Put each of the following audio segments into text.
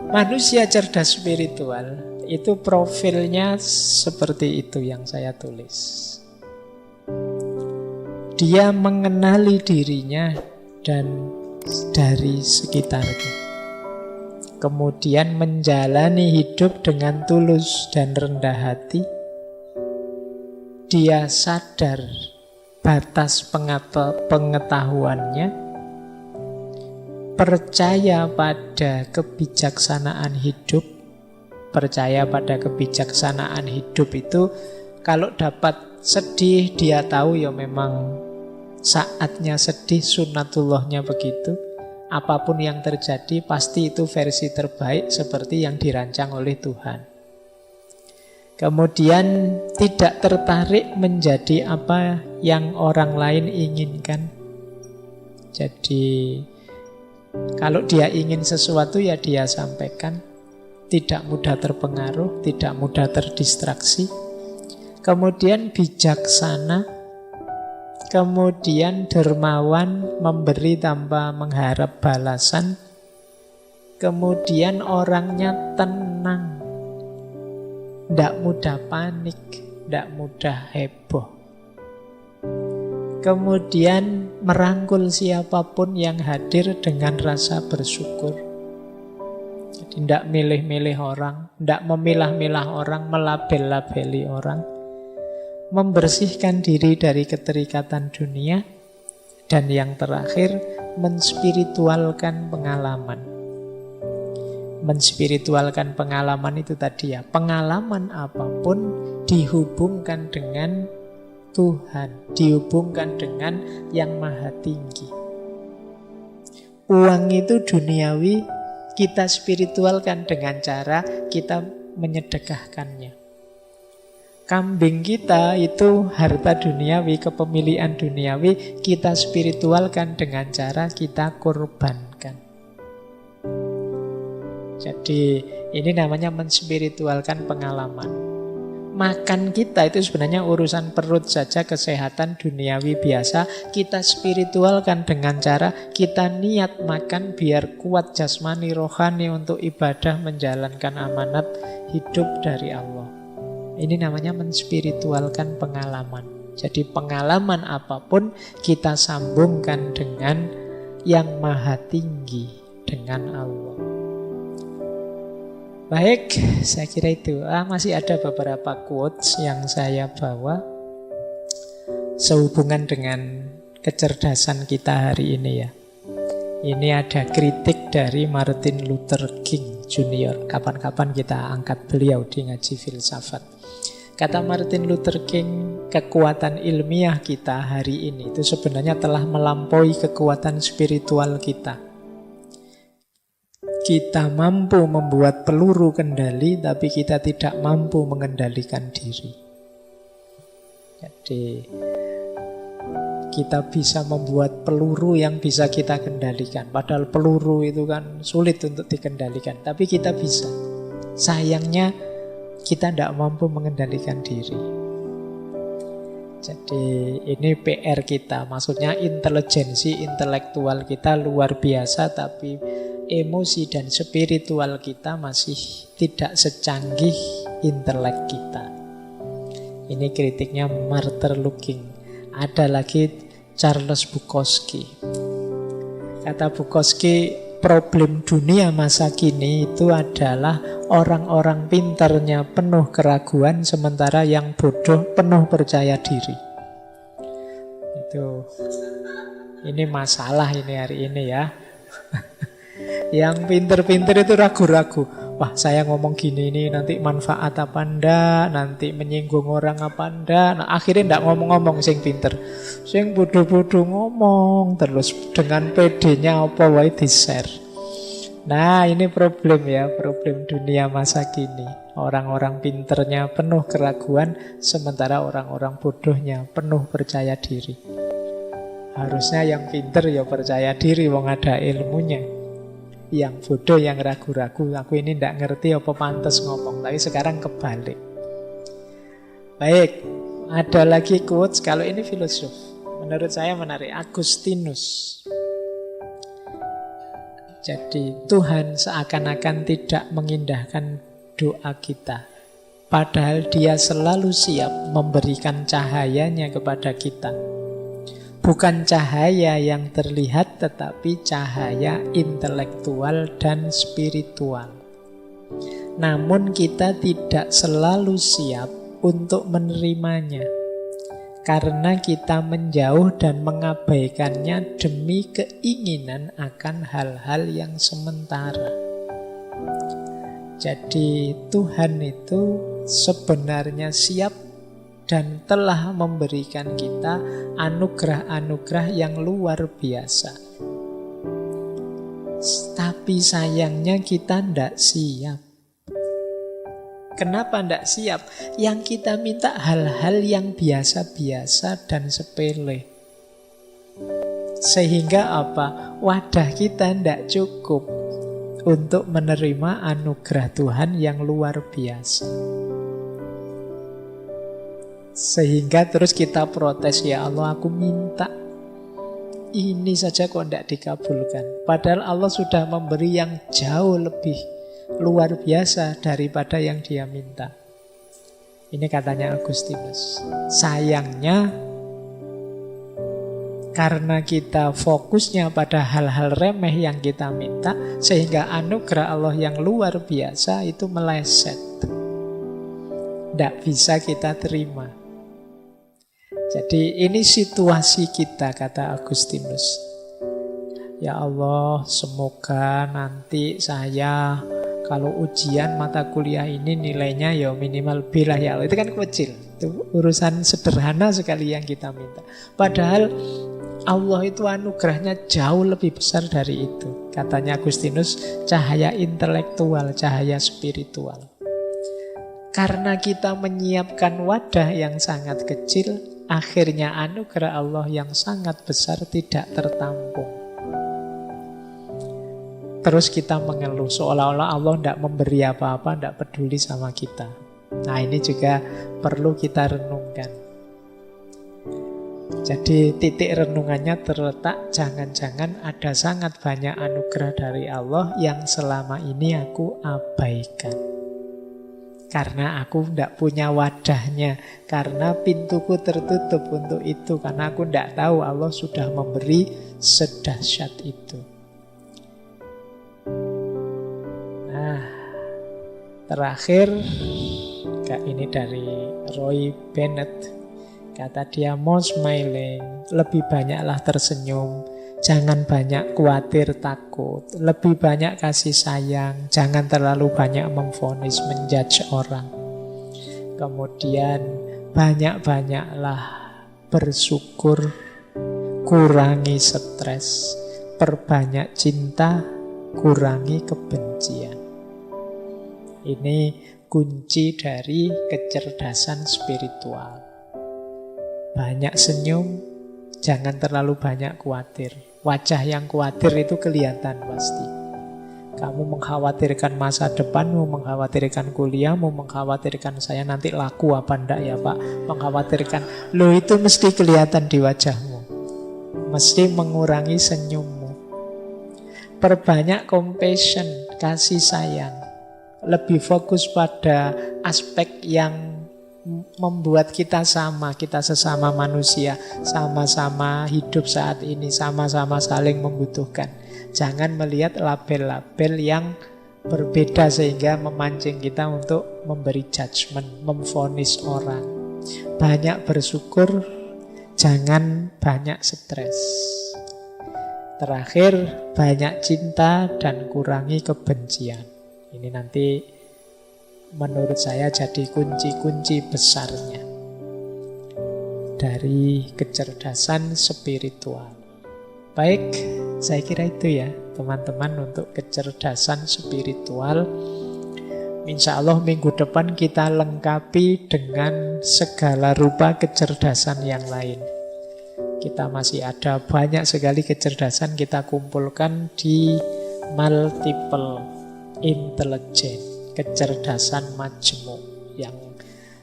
Manusia cerdas spiritual itu profilnya seperti itu yang saya tulis. Dia mengenali dirinya dan dari sekitarnya. Kemudian menjalani hidup dengan tulus dan rendah hati. Dia sadar batas pengetahuannya, percaya pada kebijaksanaan hidup. Percaya pada kebijaksanaan hidup itu kalau dapat sedih, dia tahu ya memang saatnya sedih, sunnatullahnya begitu. Apapun yang terjadi pasti itu versi terbaik seperti yang dirancang oleh Tuhan. Kemudian tidak tertarik menjadi apa yang orang lain inginkan. Jadi kalau dia ingin sesuatu ya dia sampaikan. Tidak mudah terpengaruh, tidak mudah terdistraksi. Kemudian bijaksana. Kemudian dermawan, memberi tanpa mengharap balasan. Kemudian orangnya tenang, tidak mudah panik, tidak mudah heboh. Kemudian merangkul siapapun yang hadir dengan rasa bersyukur. Jadi tidak milih-milih orang, tidak memilah-milah orang, melabel-labeli orang. Membersihkan diri dari keterikatan dunia. Dan yang terakhir, menspiritualkan pengalaman. Menspiritualkan pengalaman itu tadi ya, pengalaman apapun dihubungkan dengan Tuhan, dihubungkan dengan yang maha tinggi. Uang itu duniawi, kita spiritualkan dengan cara kita menyedekahkannya. Kambing kita itu harta duniawi, kepemilikan duniawi, kita spiritualkan dengan cara kita korbankan. Jadi ini namanya menspiritualkan pengalaman. Makan kita itu sebenarnya urusan perut saja, kesehatan duniawi biasa. Kita spiritualkan dengan cara kita niat makan biar kuat jasmani rohani untuk ibadah menjalankan amanat hidup dari Allah. Ini namanya menspiritualkan pengalaman. Jadi pengalaman apapun kita sambungkan dengan yang maha tinggi, dengan Allah. Baik, saya kira itu. Masih ada beberapa quotes yang saya bawa sehubungan dengan kecerdasan kita hari ini ya. Ini ada kritik dari Martin Luther King Jr. Kapan-kapan kita angkat beliau di ngaji filsafat. Kata Martin Luther King, kekuatan ilmiah kita hari ini itu sebenarnya telah melampaui kekuatan spiritual kita. Kita mampu membuat peluru kendali, tapi kita tidak mampu mengendalikan diri. Jadi kita bisa membuat peluru yang bisa kita kendalikan. Padahal peluru itu kan sulit untuk dikendalikan, tapi kita bisa. Sayangnya kita tidak mampu mengendalikan diri. Jadi ini PR kita. Maksudnya intelijensi intelektual kita luar biasa, tapi emosi dan spiritual kita masih tidak secanggih intelek kita. Ini kritiknya Martin Luther King. Ada lagi Charles Bukowski. Kata Bukowski, problem dunia masa kini itu adalah orang-orang pintarnya penuh keraguan, sementara yang bodoh penuh percaya diri. Ini masalah ini hari ini ya. Yang pinter-pinter itu ragu-ragu. Wah, saya ngomong gini ini nanti manfaat apa enggak, nanti menyinggung orang apa enggak. Nah, akhirnya enggak ngomong-ngomong sing pinter. Sing bodoh-bodoh ngomong terus dengan PD-nya apa wae di-share. Nah, ini problem ya, problem dunia masa kini. Orang-orang pinternya penuh keraguan, sementara orang-orang bodohnya penuh percaya diri. Harusnya yang pinter ya percaya diri, wong ada ilmunya. Yang bodoh, yang ragu-ragu, aku ini tidak ngerti apa pantas ngomong. Tapi sekarang kebalik. Baik, ada lagi quotes. Kalau ini filosof, menurut saya menarik. Agustinus. Jadi Tuhan seakan-akan tidak mengindahkan doa kita. Padahal Dia selalu siap memberikan cahayanya kepada kita. Bukan cahaya yang terlihat, tetapi cahaya intelektual dan spiritual. Namun kita tidak selalu siap untuk menerimanya, karena kita menjauh dan mengabaikannya demi keinginan akan hal-hal yang sementara. Jadi Tuhan itu sebenarnya siap dan telah memberikan kita anugerah-anugerah yang luar biasa. Tapi sayangnya kita tidak siap. Kenapa tidak siap? Yang kita minta hal-hal yang biasa-biasa dan sepele. Sehingga apa? Wadah kita tidak cukup untuk menerima anugerah Tuhan yang luar biasa. Sehingga terus kita protes, ya Allah aku minta ini saja kok tidak dikabulkan. Padahal Allah sudah memberi yang jauh lebih luar biasa daripada yang Dia minta. Ini katanya Agustinus. Sayangnya karena kita fokusnya pada hal-hal remeh yang kita minta, sehingga anugerah Allah yang luar biasa itu meleset. Tidak bisa kita terima. Jadi ini situasi kita, kata Agustinus. Ya Allah, semoga nanti saya kalau ujian mata kuliah ini nilainya ya minimal B lah ya Allah. Itu kan kecil. Itu urusan sederhana sekali yang kita minta. Padahal Allah itu anugerahnya jauh lebih besar dari itu. Katanya Agustinus, cahaya intelektual, cahaya spiritual. Karena kita menyiapkan wadah yang sangat kecil, akhirnya anugerah Allah yang sangat besar tidak tertampung. Terus kita mengeluh seolah-olah Allah tidak memberi apa-apa, tidak peduli sama kita. Nah ini juga perlu kita renungkan. Jadi titik renungannya terletak, jangan-jangan ada sangat banyak anugerah dari Allah yang selama ini aku abaikan. Karena aku tidak punya wadahnya, karena pintuku tertutup untuk itu, karena aku tidak tahu Allah sudah memberi sedahsyat itu. Nah, terakhir, ini dari Roy Bennett. Kata dia, more smiling, lebih banyaklah tersenyum, jangan banyak khawatir, takut, lebih banyak kasih sayang, jangan terlalu banyak memvonis, menjudge orang. Kemudian banyak-banyaklah bersyukur, kurangi stres, perbanyak cinta, kurangi kebencian. Ini kunci dari kecerdasan spiritual. Banyak senyum, jangan terlalu banyak khawatir. Wajah yang khawatir itu kelihatan pasti. Kamu mengkhawatirkan masa depanmu, mengkhawatirkan kuliahmu, mengkhawatirkan saya nanti laku apa enggak ya Pak, mengkhawatirkan. Loh itu mesti kelihatan di wajahmu. Mesti mengurangi senyummu. Perbanyak compassion, kasih sayang. Lebih fokus pada aspek yang membuat kita sama, kita sesama manusia, sama-sama hidup saat ini, sama-sama saling membutuhkan. Jangan melihat label-label yang berbeda sehingga memancing kita untuk memberi judgement, memvonis orang. Banyak bersyukur, jangan banyak stres. Terakhir, banyak cinta dan kurangi kebencian. Ini nanti menurut saya jadi kunci-kunci besarnya dari kecerdasan spiritual. Baik, saya kira itu ya teman-teman untuk kecerdasan spiritual. Insya Allah minggu depan kita lengkapi dengan segala rupa kecerdasan yang lain. Kita masih ada banyak sekali kecerdasan kita kumpulkan di multiple intelligence, kecerdasan majemuk yang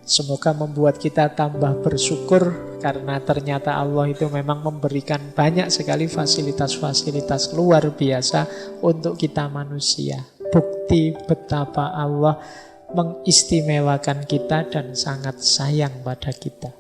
Semoga membuat kita tambah bersyukur karena ternyata Allah itu memang memberikan banyak sekali fasilitas-fasilitas luar biasa untuk kita manusia. Bukti betapa Allah mengistimewakan kita dan sangat sayang pada kita.